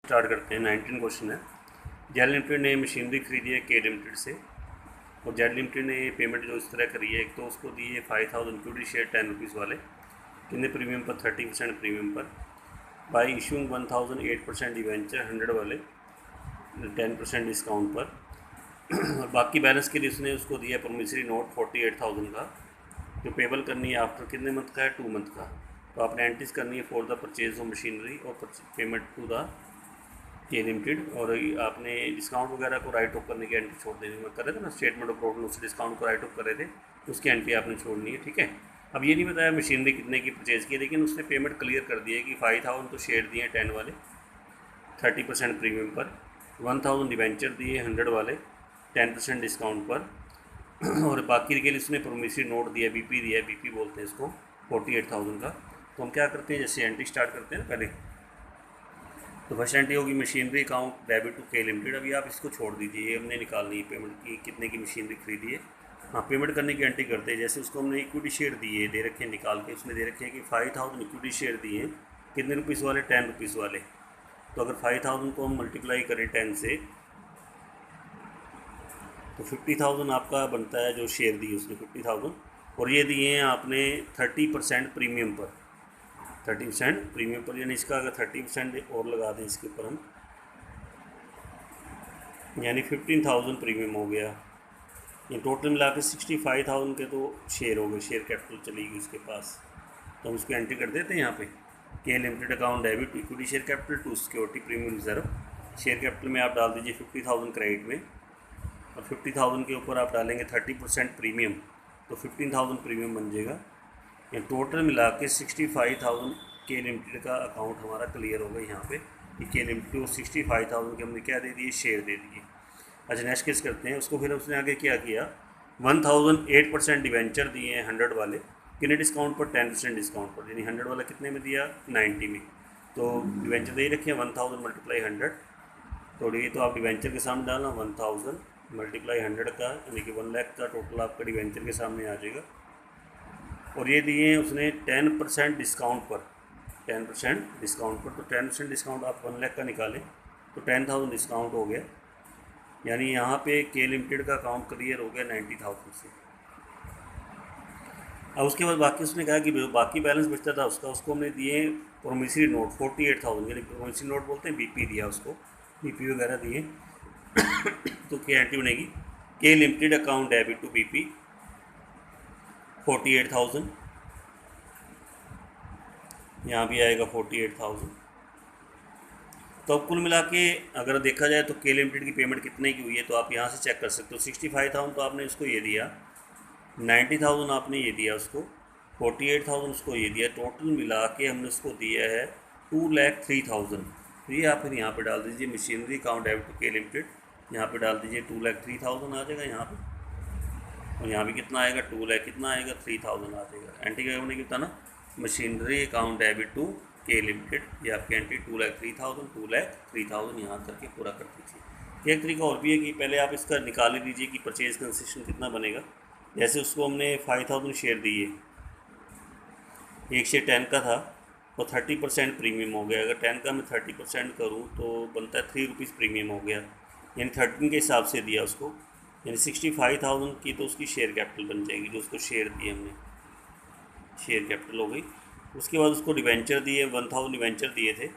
Start करते हैं। 19 question है। जेड लिमिटेड ने मशीनरी खरीदी है के लिमिटेड से, और जेड लिमिटेड ने पेमेंट जो इस तरह करी है, एक तो उसको दी है 5000 इक्विटी शेयर 10 रुपीज़ वाले, कितने प्रीमियम पर, 30% प्रीमियम पर, बाई इशूइंग 1008% डिवेंचर 100 वाले 10% डिस्काउंट पर। और बाकी बैलेंस के लिए उसने उसको दिया प्रोमिसरी नोट 48,000 का, जो पेबल करनी है आफ्टर कितने मंथ का है, 2 मंथ का। तो आपने एंट्रीज करनी है for the purchase of machinery और पेमेंट टू द के लिमिटेड, और आपने डिस्काउंट वगैरह को राइट ऑफ करने की एंट्री छोड़ देनी। मैं कर रहे थे ना स्टेटमेंट ऑफ प्रॉफिट, उससे डिस्काउंट को राइट ऑफ कर रहे थे, उसकी एंट्री आपने छोड़नी है। ठीक है। अब ये नहीं बताया मशीनरी कितने की परचेज़ की, लेकिन उसने पेमेंट क्लियर कर दी है कि 5000 तो शेयर दिए 10 वाले 30% प्रीमियम पर, 1000 डिवेंचर दिए 100 वाले 10% डिस्काउंट पर, और बाकी के लिए उसने प्रोमिसरी नोट दिया, बीपी दिया, बीपी बोलते हैं इसको, 48,000 का। तो हम क्या करते हैं, जैसे एंट्री स्टार्ट करते हैं ना पहले, तो फर्स्ट एंट्री होगी मशीनरी अकाउंट डेबिट टू के लिमिटेड। अभी आप इसको छोड़ दीजिए, ये हमने निकालनी है पेमेंट की, कितने की मशीनरी खरीदी है। हाँ, पेमेंट करने की एंट्री करते हैं। जैसे उसको हमने इक्विटी शेयर दिए, दे रखे हैं निकाल के, उसने दे रखे हैं कि 5000 इक्विटी शेयर दिए हैं, कितने रुपीज़ वाले, 10 रुपीज़ वाले। तो अगर 5000 को हम मल्टीप्लाई करें 10 से, तो 50,000 आपका बनता है जो शेयर दिए उसने 50,000, और ये दिए हैं आपने 30% प्रीमियम पर, 30% प्रीमियम पर, यानी इसका अगर 30% और लगा दें इसके ऊपर हम, यानी 15,000 प्रीमियम हो गया। ये टोटल मिला के 65,000 के तो शेयर हो गए, शेयर कैपिटल चली गई उसके पास। तो हम उसको एंट्री कर देते हैं यहाँ पे, K limited account debit equity share capital to security premium reserve. Share capital में आप डाल दीजिए 50,000 क्रेडिट में, और 50,000 के ऊपर आप डालेंगे 30% प्रीमियम, तो 15,000 प्रीमियम बन जाएगा। ये टोटल मिला के 65,000 के लिमिटेड का अकाउंट हमारा क्लियर होगा यहाँ पे, कि के लिमिटेड को 65,000 के हमने क्या दे दिए, शेयर दे दिए। अच्छा, नेक्स्ट केस करते हैं उसको। फिर उसने आगे क्या किया, 1008% डिवेंचर दिए हैं 100 वाले, कितने डिस्काउंट पर, 10% डिस्काउंट पर, यानी 100 वाला कितने में दिया, 90 में। तो डिवेंचर दे रखे हैं 1000 मल्टीप्लाई 100, तो ये तो आप डिवेंचर के सामने डालना 1000 मल्टीप्लाई 100 का, यानी कि 1 लाख का टोटल आपका डिवेंचर के सामने आ जाएगा। और ये दिए हैं उसने 10% डिस्काउंट पर, 10% डिस्काउंट पर। तो 10% डिस्काउंट आप 1 लाख का निकालें तो 10,000 डिस्काउंट हो गया, यानी यहाँ पे के लिमिटेड का अकाउंट क्लियर हो गया 90,000 से। अब उसके बाद बाकी उसने कहा कि बाकी बैलेंस बचता था उसका, उसको हमने दिए प्रोमिसरी नोट 48,000, यानी प्रोमिसरी नोट बोलते हैं, बीपी दिया उसको, बीपी वगैरह दिए। तो क्या एंट्री बनेगी, K limited account debit to BP 48,000, यहाँ भी आएगा 48,000। तो अब कुल मिला के अगर देखा जाए तो के लिमिटेड की पेमेंट कितने की हुई है, तो आप यहाँ से चेक कर सकते हो। 65,000 तो आपने उसको ये दिया, 90,000 आपने ये दिया उसको, 48,000 उसको ये दिया, टोटल मिला के हमने उसको दिया है 2,03,000। तो ये आप फिर यहाँ पे डाल दीजिए मशीनरी अकाउंट डेबिट टू के लिमिटेड, यहाँ पे डाल दीजिए 2,03,000 आ जाएगा यहाँ पे, और यहाँ भी कितना आएगा, 2 लाख, कितना आएगा, 3,000 आ जाएगा। एंट्री क्या होने की बताना, मशीनरी अकाउंट डेबिट टू के लिमिटेड, ये आपकी एंट्री 2,03,000, 2,03,000 यहाँ करके पूरा कर दीजिए। एक तरीका और भी है कि पहले आप इसका निकाल ही दीजिए कि परचेज कंसेशन कितना बनेगा। जैसे उसको हमने 5,000 शेयर दिए, एक शेयर 10 का था, तो 30% प्रीमियम हो गया। अगर 10 का मैं 30% करूँ तो बनता है 3 रुपीज़ प्रीमियम हो गया, यानी 13 के हिसाब से दिया उसको, यानी 65,000 की तो उसकी शेयर कैपिटल बन जाएगी, जो उसको शेयर दिए हमने, शेयर कैपिटल हो गई। उसके बाद उसको डिवेंचर दिए, 1000 डिवेंचर दिए थे,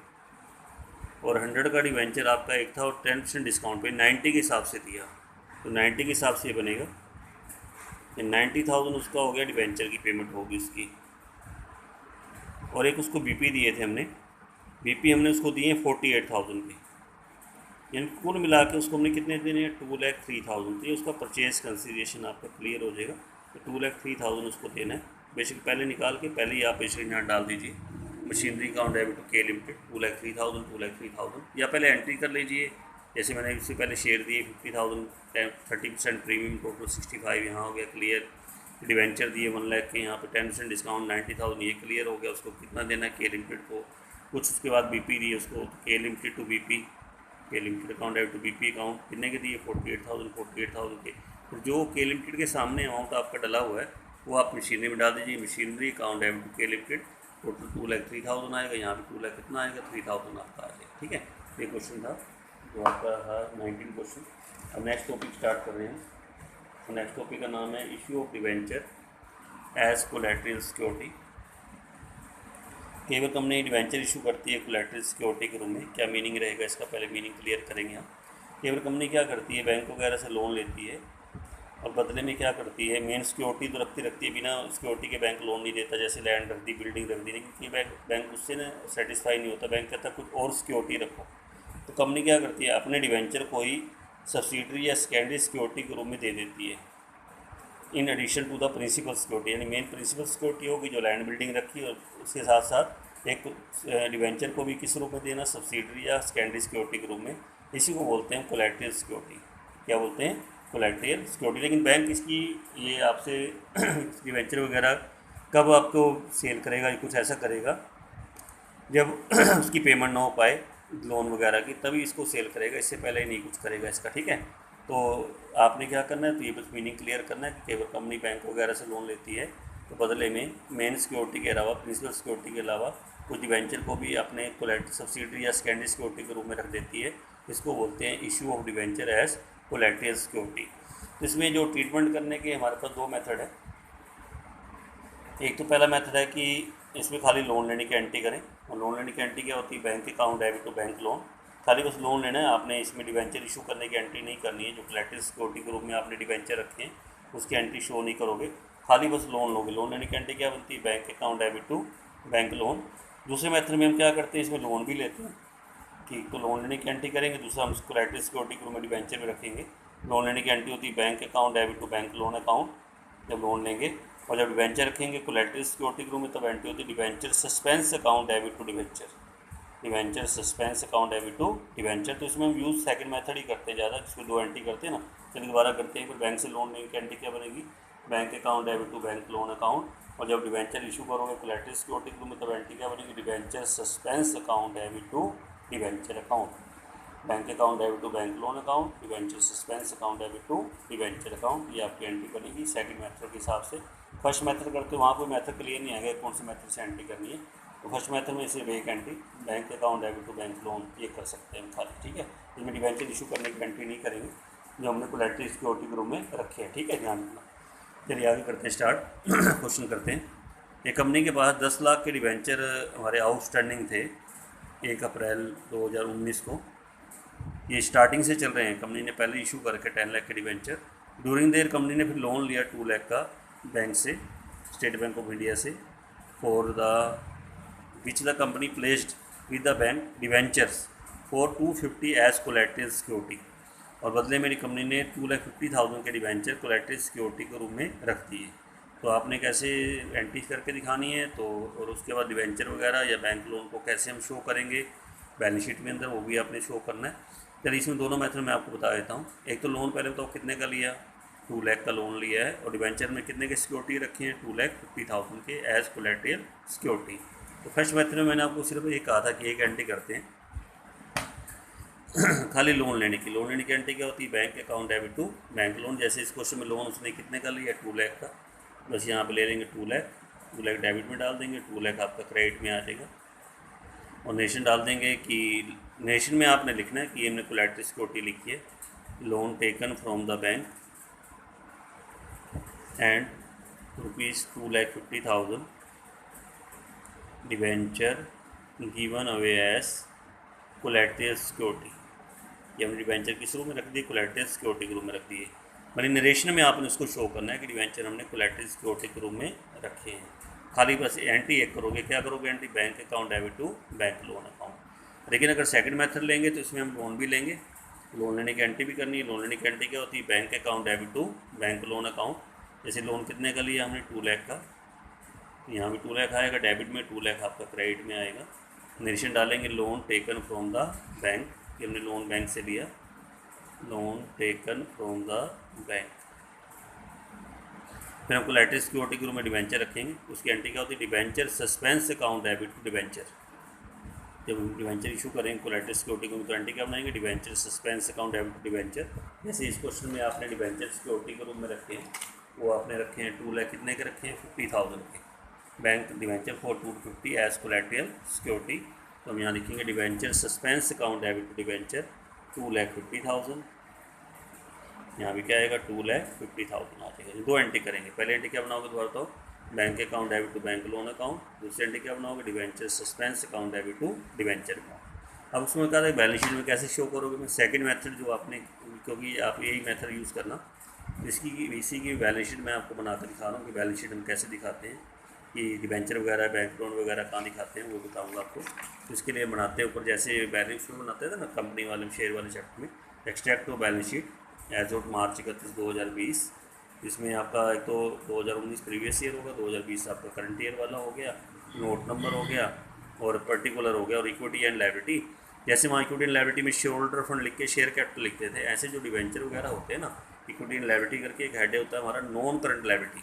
और 100 का डिवेंचर आपका एक था, और 10% डिस्काउंट पे 90 के हिसाब से दिया, तो 90 के हिसाब से बनेगा, 90,000 उसका हो गया, डिवेंचर की पेमेंट होगी उसकी। और एक उसको बीपी दिए थे हमने, बीपी हमने उसको दिए 48,000 के, यानी कुल मिला के उसको हमने कितने देने हैं, 2,03,000। तो ये उसका परचेज कंसिडरेशन आपका क्लियर हो जाएगा, तो 2,03,000 उसको देना है। बेसिक पहले निकाल के पहले ही आप बेसिक यहाँ डाल दीजिए मशीनरी अकाउंट डेबिट टू के लिमिटेड 2,03,000, 2,03,000, या पहले एंट्री कर लीजिए। जैसे मैंने इससे पहले शेयर दिए 50,000, 30% प्रीमियम, टोटल 65 यहाँ हो गया क्लियर। डिवेंचर दिए 1 लाख के, यहाँ पे 10% डिस्काउंट 90,000, ये क्लियर हो गया। उसको कितना देना है के लिमिटेड को, कुछ उसके बाद बीपी दिए उसको, K limited to BP, K limited account debit to BP account कितने के दिए, 48,000 के। तो जो के लिमिटेड के सामने अमाउंट आपका डला हुआ है वो आप मशीनरी में डाल दीजिए, मशीनरी अकाउंट डेबिट टू के लिमिटेड, टोटल 2,03,000 आएगा, यहाँ पे 2 लाख कितना आएगा, 3,000 आपका आ जाएगा। ठीक है। ये क्वेश्चन था जो आपका था 19 क्वेश्चन। अब नेक्स्ट टॉपिक स्टार्ट कर रहे हैं। नेक्स्ट टॉपिक का नाम है issue of debenture as collateral security. केवल कंपनी डिवेंचर इशू करती है कोलैटरल सिक्योरिटी के रूप में। क्या मीनिंग रहेगा इसका, पहले मीनिंग क्लियर करेंगे हम। केवल कंपनी क्या करती है, बैंक वगैरह से लोन लेती है और बदले में क्या करती है, मेन सिक्योरिटी तो रखती है, बिना सिक्योरिटी के बैंक लोन नहीं देता। जैसे लैंड रख दी, बिल्डिंग रख दी, लेकिन बैंक उससे ना सेटिस्फाई नहीं होता, बैंक कहता कुछ और सिक्योरिटी रखो। तो कंपनी क्या करती है, अपने डिवेंचर को ही सब्सिडरी या सेकेंडरी सिक्योरिटी के रूप में दे देती है, in addition to the principal security. यानी मेन प्रिंसिपल सिक्योरिटी होगी जो लैंड बिल्डिंग रखी, और उसके साथ साथ एक डिवेंचर को भी किस रूप में देना, सब्सिडरी या सेकेंडरी सिक्योरिटी के रूप में। इसी को बोलते हैं कोलैटरल सिक्योरिटी। क्या बोलते हैं, कोलैटरल सिक्योरिटी। लेकिन बैंक इसकी ये आपसे डिवेंचर वगैरह कब आपको सेल करेगा, कुछ ऐसा करेगा जब उसकी पेमेंट ना हो पाए लोन वगैरह की, तभी इसको सेल करेगा, इससे पहले ही नहीं कुछ करेगा इसका। ठीक है, तो आपने क्या करना है, तो ये बस मीनिंग क्लियर करना है कि केवल कंपनी बैंक वगैरह से लोन लेती है तो बदले में मेन सिक्योरिटी के अलावा, प्रिंसिपल सिक्योरिटी के अलावा कुछ डिवेंचर को भी अपने कोलैटरल सब्सिडरी या सेकेंडरी सिक्योरिटी के रूप में रख देती है। इसको बोलते हैं issue of debenture as collateral security. तो इसमें जो ट्रीटमेंट करने के हमारे पास दो मेथड है। एक तो पहला मेथड है कि इसमें खाली लोन लेने की एंट्री करें, और लोन लेने की एंट्री क्या होती है, bank account debit to bank loan. खाली बस लोन लेना है आपने, इसमें डिवेंचर इशू करने की एंट्री नहीं करनी है। जो कोलैटरल सिक्योरिटी के रूप में आपने डिवेंचर रखे हैं उसकी एंट्री शो नहीं करोगे, खाली बस लोन लोगे। लोन लेने की एंट्री क्या बनती है, bank account debit to bank loan. दूसरे मेथड में हम क्या करते हैं, इसमें लोन भी लेते हैं कि तो लोन लेने की एंट्री करेंगे, दूसरा हम कोलैटरल सिक्योरिटी के रूप में डिवेंचर में रखेंगे। लोन लेने की एंट्री होती है bank account debit to bank loan account जब लोन लेंगे, और जब डिवेंचर रखेंगे कोलैटरल सिक्योरिटी के रूप में तब एंट्री होती है debenture suspense account debit to debenture, debenture suspense account debit to debenture. तो इसमें हम यूज़ सेकंड मेथड ही करते हैं ज़्यादा, जिसमें दो एंट्री करते हैं ना। चलिए दोबारा करते हैं। फिर बैंक से लोन लेने की एंट्री क्या बनेगी, bank account debit to bank loan account, और जब डिवेंचर इशू करोगे कोलैटरल सिक्योरिटी के रूप में तब एंट्री क्या बनेगी, debenture suspense account debit to debenture account. Bank account debit to bank loan account, debenture suspense account debit to debenture account. ये आपकी एंट्री बनेगी सेकंड मेथड के हिसाब से। फर्स्ट मेथड करते हो वहाँ कोई मेथड क्लियर नहीं आएगा कौन से मेथड से एंट्री करनी है। तो फर्स्ट मेथड में सिर्फ एक entry bank account debit to bank loan ये कर सकते हैं खाली। ठीक है, इसमें डिवेंचर इशू करने की एंट्री नहीं करेंगे जो हमने कोलैटरल सिक्योरिटी के रूप में रखे हैं। ठीक है, ध्यान रखना। चलिए आगे करते हैं स्टार्ट। क्वेश्चन करते हैं। एक कंपनी के पास 10 लाख के डिवेंचर हमारे आउटस्टैंडिंग थे 1 अप्रैल 2019 को। ये स्टार्टिंग से चल रहे हैं, कंपनी ने पहले इशू करके 10 लाख के डिवेंचर। ड्यूरिंग देयर कंपनी ने फिर लोन लिया 2 लाख का बैंक से, स्टेट बैंक ऑफ इंडिया से, for the which the company placed with the bank debentures for 250 as collateral security. और बदले मेरी कंपनी ने 2,50,000 के डिवेंचर कोलैटरल सिक्योरिटी के रूप में रख दिए। तो आपने कैसे एंट्री करके दिखानी है, तो और उसके बाद डिवेंचर वगैरह या बैंक लोन को कैसे हम शो करेंगे बैलेंस शीट में अंदर, वो भी आपने शो करना है। चलिए इसमें दोनों मेथड मैं आपको बता देता हूँ। एक तो लोन पहले बताओ कितने का लिया, 2 लाख का लोन लिया है, और डिवेंचर में कितने की सिक्योरिटी रखी है, 2,50,000 के एज कोलैटरल सिक्योरिटी। तो फर्स्ट मेथड में मैंने आपको सिर्फ ये कहा था कि एक एंट्री करते हैं खाली लोन लेने की। लोन लेने की एंट्री क्या होती है, bank account debit to bank loan. जैसे इस क्वेश्चन में लोन उसने कितने का लिया, 2 लाख का, बस यहाँ पे ले लेंगे 2 लाख डेबिट में डाल देंगे, 2 लाख आपका क्रेडिट में आ जाएगा। और नेशन डाल देंगे कि नेशन में आपने लिखना है कि हमने कोलैटरल सिक्योरिटी लिखी है, loan taken from the bank and ₹2,50,000 debenture given away as collateral security. ये हमने डिवेंचर किस रूप में रख दिए, कोलैटरल सिक्योरिटी के रूप में रख दिए। मतलब नरेशन में आपने उसको शो करना है कि डिवेंचर हमने कोलैटरल सिक्योरिटी के रूप में रखे हैं। खाली बस एंट्री एक करोगे, क्या करोगे entry, bank account debit to bank loan account. लेकिन अगर सेकंड मेथड लेंगे तो इसमें हम लोन भी लेंगे, लोन लेने की एंट्री भी करनी है। लोन लेने की एंट्री क्या होती है, bank account debit to bank loan account. जैसे लोन कितने का लिया हमने, 2 लाख का, यहाँ भी 2 लाख आएगा डेबिट में, 2 लाख आपका क्रेडिट में आएगा। नरेशन डालेंगे loan taken from the bank, कि हमने लोन बैंक से लिया, loan taken from the bank. फिर हम कोलैटरल सिक्योरिटी के रूप में डिवेंचर रखेंगे, उसकी एंट्री क्या होती है, debenture suspense account debit to debenture. जब हम डिवेंचर इशू करेंगे कोलैटरल सिक्योरिटी को, तो एंट्री क्या बनाएंगे, debenture suspense account debit to debenture. जैसे इस क्वेश्चन में आपने डिवेंचर सिक्योरिटी के रूप में रखे हैं, वो आपने रखे हैं 2 लाख कितने के रखे हैं, 50,000 के, bank debenture for 250 as collateral security. तो हम यहाँ लिखेंगे debenture suspense account debit to debenture 2,50,000। यहाँ भी क्या आएगा 2,50,000 आ जाएगा। दो एंट्री करेंगे, पहले एंट्री क्या बनाओगे दोबारा तो bank account debit to bank loan account, दूसरी एंट्री क्या बनाओगे debenture suspense account debit to debenture account. अब उसमें क्या है बैलेंस शीट में कैसे शो करोगे, मैं सेकंड मेथड जो आपने, क्योंकि आप यही मेथड यूज़ करना, इसकी इसी की बैलेंस शीट मैं आपको बना कर दिखा रहा हूँ कि बैलेंस शीट हम कैसे दिखाते हैं, कि डिवेंचर वगैरह बैंक लोन वगैरह कहाँ दिखाते हैं वो बताऊँगा आपको। तो इसके लिए बनाते हैं ऊपर जैसे बैलेंस शीट बनाते थे ना कंपनी वाले शेयर वाले चैप्टर में, extract balance sheet as of March 31, 2020। इसमें आपका एक तो 2019 प्रीवियस ईयर होगा, 2020 आपका करंट ईयर वाला हो गया, नोट नंबर हो गया और पर्टिकुलर हो गया, और इक्विटी एंड लायबिलिटी। जैसे वहाँ इक्विटी एंड लायबिलिटी में शेयर होल्डर फंड लिख के शेयर कैपिटल लिखते थे, ऐसे जो डिवेंचर वगैरह होते हैं ना, इक्विटी एंड लायबिलिटी करके एक हेड होता है हमारा non current liability,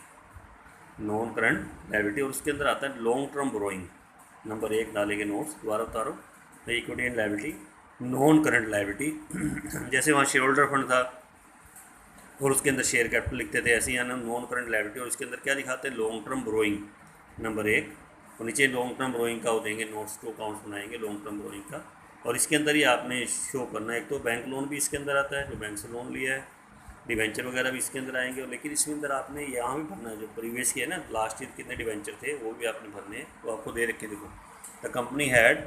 non current liability, और उसके अंदर आता है लॉन्ग टर्म बोरोइंग। नंबर 1 डालेंगे नोट्स, दोबारा उतारो, equity and liability non current liability. जैसे वहाँ शेयर होल्डर फंड था और उसके अंदर शेयर कैपिटल लिखते थे, ऐसे ही ना नॉन करंट लायबिलिटी, और उसके अंदर क्या दिखाते हैं लॉन्ग टर्म बोरोइंग नंबर 1, और नीचे लॉन्ग टर्म बोरोइंग का हो देंगे, नोट्स टू अकाउंट्स बनाएंगे लॉन्ग टर्म बोरोइंग का। और इसके अंदर ही आपने शो करना है, एक तो बैंक लोन भी इसके अंदर आता है जो बैंक से लोन लिया है, डिवेंचर वगैरह भी इसके अंदर आएंगे, और लेकिन इसके अंदर आपने यहाँ भी भरना है जो प्रीवियस किया ना, लास्ट ईयर कितने डिवेंचर थे वो भी आपने भरने हैं। तो आपको दे रखे देखो, the company had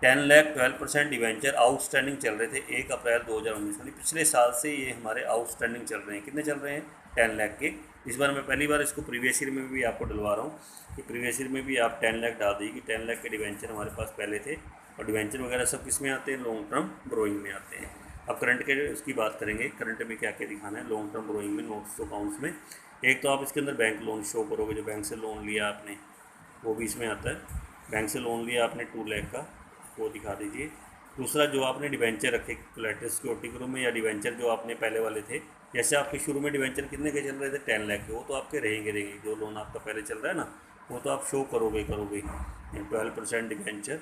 10 lakh 12% debenture outstanding चल रहे थे 1 अप्रैल 2019, यानी पिछले साल से ये हमारे आउटस्टैंडिंग चल रहे हैं। कितने चल रहे हैं 10 लाख के। इस बार मैं पहली बार इसको प्रीवियस ईयर में भी आपको डलवा रहा हूँ कि प्रीवियस ईयर में भी आप 10 लाख डाल दीजिए कि 10 लाख के डिवेंचर हमारे पास पहले थे, और डिवेंचर वगैरह सब किस में आते हैं लॉन्ग टर्म बोरोइंग में आते हैं। अब करंट के उसकी बात करेंगे, करंट में क्या क्या दिखाना है लॉन्ग टर्म बोरोइंग में, नोट्स टू अकाउंट्स में। एक तो आप इसके अंदर बैंक लोन शो करोगे, जो बैंक से लोन लिया आपने वो भी इसमें आता है, बैंक से लोन लिया आपने 2 लाख का वो दिखा दीजिए। दूसरा जो आपने डिवेंचर रखे कोलैटरल सिक्योरिटी के रूप में, या डिवेंचर जो आपने पहले वाले थे, जैसे आपके शुरू में डिवेंचर कितने के चल रहे थे 10 लाख के, वो तो आपके रहेंगे जो लोन आपका पहले चल रहा है ना वो तो आप शो करोगे 12% डिवेंचर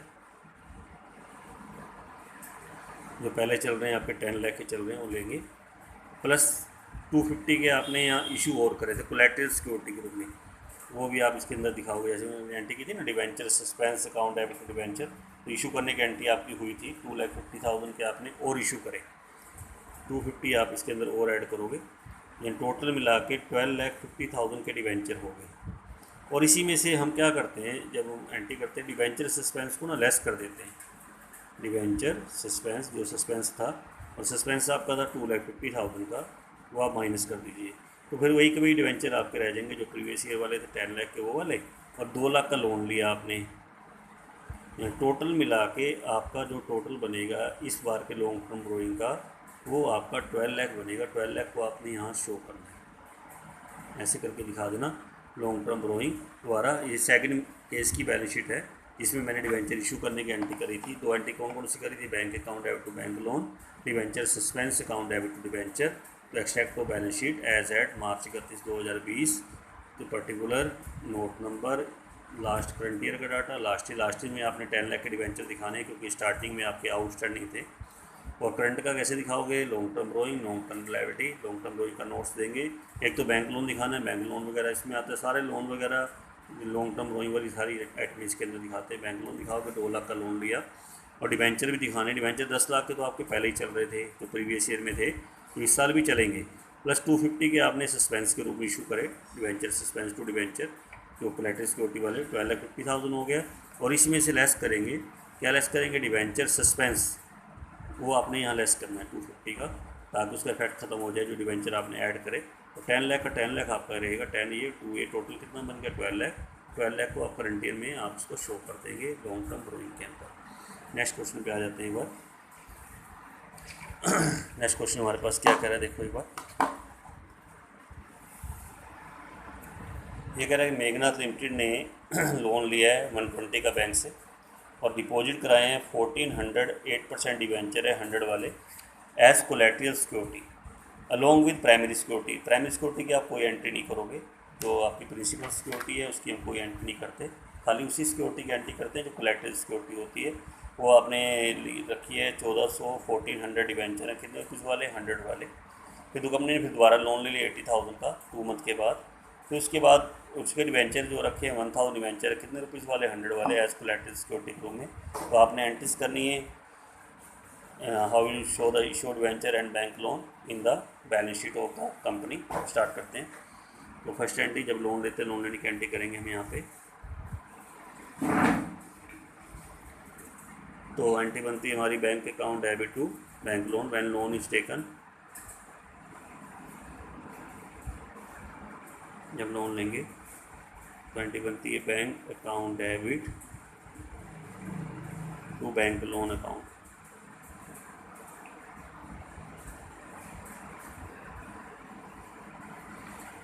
जो पहले चल रहे हैं आपके 10 लाख के चल रहे हैं वो लेंगे, प्लस 250 के आपने यहाँ इशू और करे थे कोलैटरल सिक्योरिटी के रूप में, वो भी आप इसके अंदर दिखाओगे। जैसे मैंने एंट्री की थी ना debenture suspense account debit to debenture, तो इशू करने की एंट्री आपकी हुई थी 2,50,000 के आपने और इशू करे, 250 आप इसके अंदर और ऐड करोगे, यानी टोटल मिला के 12,50,000 के डिवेंचर हो गए। और इसी में से हम क्या करते हैं जब हम एंट्री करते हैं डिवेंचर सस्पेंस को ना लेस कर देते हैं, डिवेंचर सस्पेंस जो सस्पेंस था और सस्पेंस आपका था 2,50,000 का, वो आप माइनस कर दीजिए, तो फिर वही कभी डिवेंचर आपके रह जाएंगे जो प्रीवियस ईयर वाले थे 10 लाख के वो वाले, और 2 लाख का लोन लिया आपने। टोटल मिला के आपका जो टोटल बनेगा इस बार के लॉन्ग टर्म बोरोइंग का वो आपका 12 लाख बनेगा। 12 लाख को आपने यहाँ शो करना है, ऐसे करके दिखा देना लॉन्ग टर्म बोरोइंग द्वारा। ये सेकंड केस की बैलेंस शीट है, इसमें मैंने डिवेंचर इशू करने की एंट्री करी थी। 2 एंट्री कौन सी करी थी, bank account debit to bank loan, debenture suspense account debit to debenture, तो एक्सट्रैक्ट को balance sheet as at March 31, 2020, तो particular note number last current year का डाटा, लास्ट ईयर में आपने 10 लाख के डिवेंचर दिखाने हैं क्योंकि स्टार्टिंग में आपके आउटस्टैंडिंग थे। और करंट का कैसे दिखाओगे, long term borrowing, long term liability, long term borrowing का नोट्स देंगे। एक तो बैंक लोन दिखाना है, बैंक लोन वगैरह इसमें आता है, सारे लोन वगैरह लॉन्ग टर्म बोरोइंग वाली सारी आइटम्स के अंदर दिखाते हैं। बैंक लोन दिखाओगे 2 लाख का लोन लिया, और डिवेंचर भी दिखाने, डिवेंचर 10 लाख के तो आपके पहले ही चल रहे थे तो प्रीवियस ईयर में थे, तो इस साल भी चलेंगे। प्लस 250 के आपने सस्पेंस के रूप में इशू करे, डिवेंचर सस्पेंस टू डिवेंचर जो कोलैटरल सिक्योरिटी वाले 12,50,000 हो गया। और इसमें से लेस करेंगे, क्या लेस करेंगे, डिवेंचर सस्पेंस, वो आपने यहाँ लेस करना है 250 का, ताकि उसका इफेक्ट खत्म हो जाए जो डिवेंचर आपने ऐड करे। तो 10 लाख का 10 लाख आपका रहेगा, 10 ये 2 ये टोटल कितना बन गया 12 लाख। 12 लाख को आप करंट ईयर में आप इसको शो कर देंगे लॉन्ग टर्म बोरोइंग के अंदर। नेक्स्ट क्वेश्चन पे आ जाते हैं एक बार। नेक्स्ट क्वेश्चन हमारे पास क्या कह रहा है, देखो एक बार। ये कह रहा है कि मेघनाथ लिमिटेड ने लोन लिया है 120 का बैंक से और डिपॉजिट कराए हैं 1400, 8% डिवेंचर है 100 वाले, as collateral security along with primary security. Primary security की आप कोई एंट्री नहीं करोगे, जो आपकी प्रिंसिपल सिक्योरिटी है उसकी हम कोई एंट्री नहीं करते, खाली उसी सिक्योरिटी की एंट्री करते हैं जो कोलैटरल सिक्योरिटी होती है। वो आपने रखी है 1400, 1400 डिवेंचर है, कितने किस वाले 100 वाले। फिर तो कंपनी ने फिर दोबारा लोन ले लिया 80,000 का 2 मंथ के बाद, फिर उसके बाद उसके डिवेंचर जो रखे हैं 1000 डिवेंचर, कितने रुपीज़ वाले, 100 वाले एज कोलैटरल सिक्योरिटी के रूप में। तो आपने एंट्रीज करनी है how you show the issued debenture and bank loan in the balance sheet of the company. Start करते हैं। तो फर्स्ट एंट्री जब लोन लेते हैं, लोन लेने की एंट्री करेंगे हम यहाँ पे। तो एंट्री बनती है हमारी bank account debit to bank loan when loan is taken. जब लोन लेंगे तो एंट्री बनती है bank account debit to bank loan account.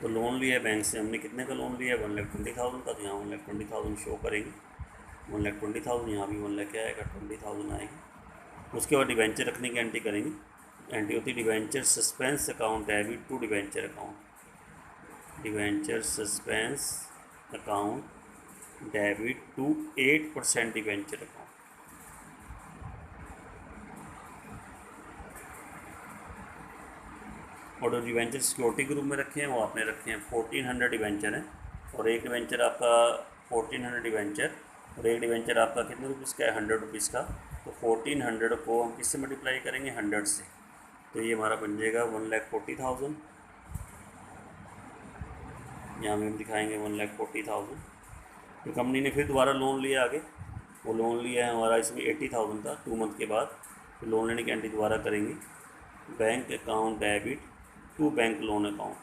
तो लोन लिया है बैंक से हमने, कितने का लोन लिया है, 1,20,000 का। तो यहाँ 1,20,000 शो करेंगे, 1,20,000, यहाँ भी 1 लाख क्या आएगा, 20,000 आएगी। उसके बाद डिवेंचर रखने की एंट्री करेंगे। एंट्री होती है debenture suspense account debit to debenture account. Debenture suspense account debit to 8% debenture account. और जो डिवेंचर सिक्योरिटी ग्रुप में रखे हैं वो आपने रखे हैं 1400 डिवेंचर हैं। और एक डिवेंचर आपका 1400 डिवेंचर और एक डिवेंचर आपका कितने रुपीज़ का है, 100 रुपीज़ का। तो 1400 को हम किससे मल्टीप्लाई करेंगे, 100 से। तो ये हमारा बन जाएगा 1,40,000। यहाँ भी हम दिखाएंगे 1,40,000। फिर कंपनी ने फिर दोबारा लोन लिया आगे। वो लोन लिया है हमारा इसमें 80,000 का 2 मंथ के बाद। फिर लोन लेने की एंट्री दोबारा करेंगे, bank account debit to bank loan account.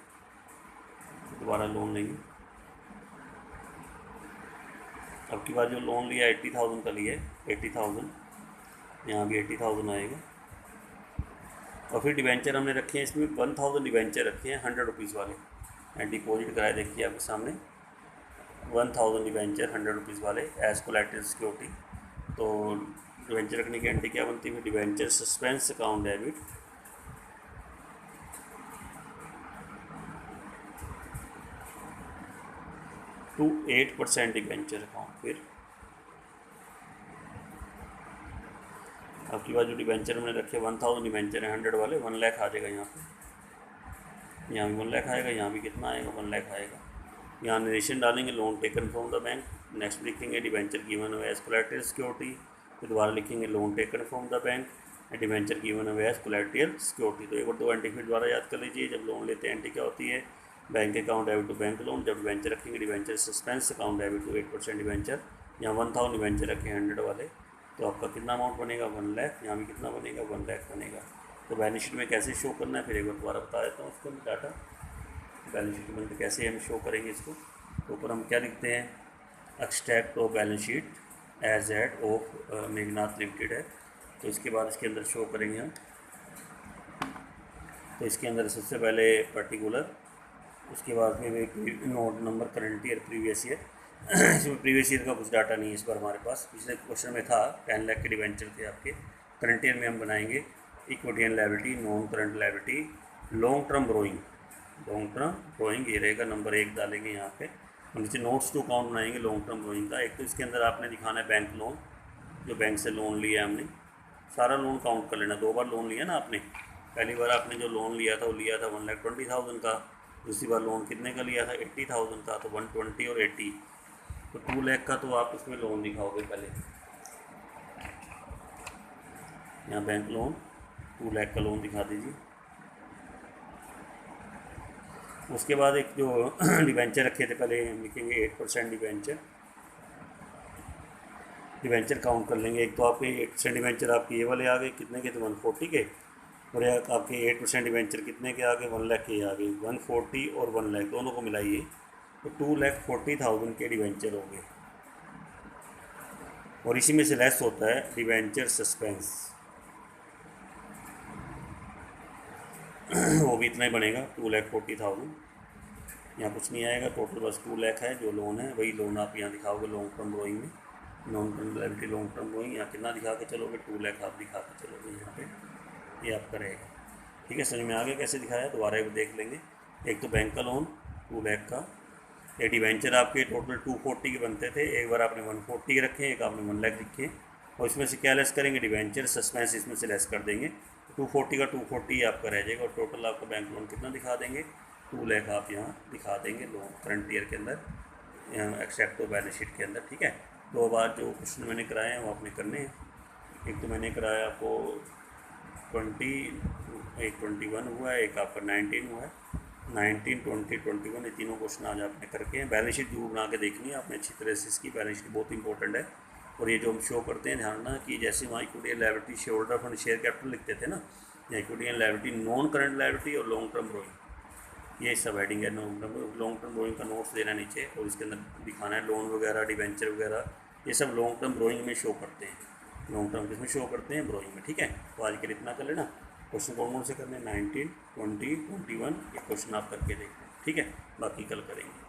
दोबारा लोन लेंगे। अब की बार जो लोन लिया 80,000 का लिया है, 80,000, यहाँ भी 80,000 आएगा। और फिर डिवेंचर हमने रखे हैं इसमें 1,000 डिवेंचर रखे हैं 100 रुपीज़ वाले। एंड डिपॉजिट कराए देखिए आपके सामने 1,000 डिवेंचर 100 रुपीज़ वाले एज कोलैटरल सिक्योरिटी। तो डिवेंचर रखने की एंट्री क्या बनती है, debenture suspense account debit to 8% debenture account. फिर आपकी बात जो डिवेंचर हमने रखे 1,000 डिवेंचर है 100 वाले, 1 लाख आ जाएगा यहाँ पे। यहाँ भी 1 लाख आएगा, यहाँ भी कितना आएगा, 1 लाख आएगा। यहाँ नरेशन डालेंगे loan taken from the bank. Next लिखेंगे debenture given away as collateral security. फिर दोबारा लिखेंगे loan taken from the bank and debenture given away as collateral security. तो एक और 2 एंट्री फिर दोबारा याद कर लीजिए। जब लोन लेते हैं एंट्री क्या होती है, bank account debit to bank loan. जब डिवेंचर रखेंगे debenture suspense account debit to 8% debenture. यहाँ 1,000 डिवेंचर रखे 100 वाले, तो आपका कितना अमाउंट बनेगा, 1 लाख। यहाँ भी कितना बनेगा, 1 लाख बनेगा। तो बैलेंस शीट में कैसे शो करना है फिर एक बार दोबारा बता देता हूँ उसको डाटा। बैलेंस शीट में कैसे हम शो करेंगे इसको, तो ऊपर हम क्या लिखते हैं, extract of balance sheet as at of Meghnath limited है। तो इसके बाद इसके अंदर शो करेंगे हम। तो इसके अंदर सबसे पहले पर्टिकुलर, उसके बाद में एक note number current year previous year. इसमें प्रीवियस ईयर का कुछ डाटा नहीं है इस बार हमारे पास। पिछले क्वेश्चन में था 10 लाख के डिवेंचर थे आपके। करंट ईयर में हम बनाएंगे equity and liability, non current liability, long term borrowing. Long term borrowing ये रहेगा, नंबर 1 डालेंगे यहाँ पे। और नीचे नोट्स टू अकाउंट बनाएंगे लॉन्ग टर्म बोरोइंग का। एक तो इसके अंदर आपने दिखाना है बैंक लोन, जो बैंक से लोन लिया है हमने, सारा लोन काउंट कर लेना। 2 बार लोन लिया ना आपने। पहली बार आपने जो लोन लिया था वो लिया था 1,20,000 का। दूसरी बार लोन कितने का लिया था, 80,000 का। तो 120 और 80, तो 2 लाख का तो आप इसमें लोन दिखाओगे पहले। यहाँ बैंक लोन 2 लाख का लोन दिखा दीजिए। उसके बाद एक जो डिवेंचर रखे थे पहले हम लिखेंगे 8% डिवेंचर। डिवेंचर काउंट कर लेंगे। एक तो आपके 8% डिवेंचर आपके ये वाले आ गए, कितने के थे, 140 के। और आपके 8% डिवेंचर कितने के आ गए, 1 लाख के आ गए। 140 और 1 लाख दोनों को मिलाइए तो 2,40,000 के डिवेंचर हो गए। और इसी में से लेस होता है डिवेंचर सस्पेंस, वो भी इतना ही बनेगा 2,40,000। यहाँ कुछ नहीं आएगा, टोटल बस 2 लाख है। जो लोन है वही लोन आप यहाँ दिखाओगे लॉन्ग टर्म बोरोइंग में। Non term liability long term borrowing, यहाँ कितना दिखा के चलोगे, 2 लाख आप दिखा के चलोगे यहाँ पे। ये आपका रहेगा। ठीक है, समझ में आ गया कैसे दिखाया, दोबारा एक देख लेंगे। एक तो बैंक का लोन 2 लाख का, ये डिवेंचर आपके टोटल 240 के बनते थे। एक बार आपने 140 के रखे, एक आपने 1 लाख लिखे। और इसमें से क्या लेस करेंगे, डिवेंचर सस्पेंस इसमें से लेस कर देंगे। 240 का 240 आपका रह जाएगा। और टोटल आपका बैंक लोन कितना दिखा देंगे, 2 लाख आप यहाँ दिखा देंगे लोन करंट ईयर के अंदर एक्सेप्ट हो बैलेंस शीट के अंदर, ठीक है। दो बार जो क्वेश्चन मैंने कराए हैं वो आपने करने हैं। एक तो मैंने कराया आपको 21 हुआ है, एक आपका 19 हुआ है। 19, 20, 21 ये तीनों क्वेश्चन आज आपने करके हैं। बैलेंस शीट जरूर बना के देखनी है आपने अच्छी तरह से, इसकी बैलेंस शीट बहुत इंपॉर्टेंट है। और ये जो हम शो करते हैं ध्यान रखना कि जैसे वहाँ equity and liability share holder fund share capital लिखते थे ना, या equity and liability non current liability और लॉन्ग टर्म बोरोइंग, ये सब हेडिंग है। लॉन्ग टर्म बोरोइंग का नोट्स देना नीचे और इसके अंदर दिखाना है लोन वगैरह डिवेंचर वगैरह, ये सब लॉन्ग टर्म बोरोइंग में शो करते हैं। लॉन्ग टर्म किसमें शो करते हैं? बोरोइंग में, ठीक है। तो आज के लिए इतना कर लेना। क्वेश्चन कौन कौन से करने हैं? 19, 20, 21 ये क्वेश्चन आप करके देखो, ठीक है। बाकी कल करेंगे।